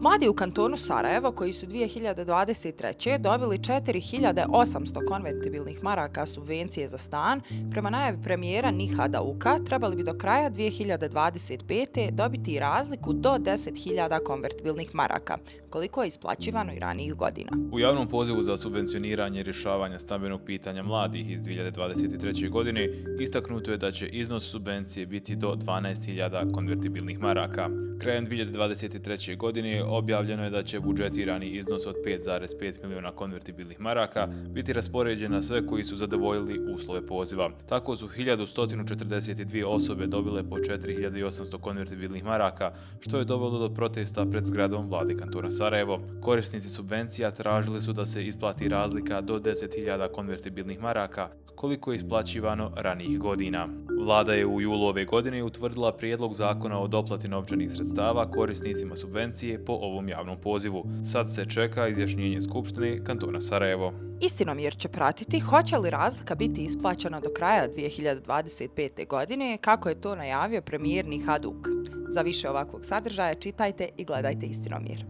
Mladi u kantonu Sarajevo, koji su 2023. dobili 4.800 konvertibilnih maraka subvencije za stan, prema najavi premijera Nihada Uka, trebali bi do kraja 2025. dobiti razliku do 10.000 konvertibilnih maraka, koliko je isplaćivano i ranijih godina. U javnom pozivu za subvencioniranje rješavanja stambenog pitanja mladih iz 2023. godine istaknuto je da će iznos subvencije biti do 12.000 konvertibilnih maraka. Krajem 2023. godine objavljeno je da će budžetirani iznos od 5,5 milijuna konvertibilnih maraka biti raspoređen na sve koji su zadovoljili uslove poziva. Tako su 1142 osobe dobile po 4.800 konvertibilnih maraka, što je dovelo do protesta pred zgradom vlade kantona Sarajevo. Korisnici subvencija tražili su da se isplati razlika do 10.000 konvertibilnih maraka, koliko je isplaćivano ranijih godina. Vlada je u julu ove godine utvrdila prijedlog zakona o doplati novčanih sredstava korisnicima subvencije po ovom javnom pozivu. Sad se čeka izjašnjenje Skupštine kantona Sarajevo. Istinomjer će pratiti hoće li razlika biti isplaćena do kraja 2025. godine, kako je to najavio premijer Nihad Uk. Za više ovakvog sadržaja čitajte i gledajte Istinomjer.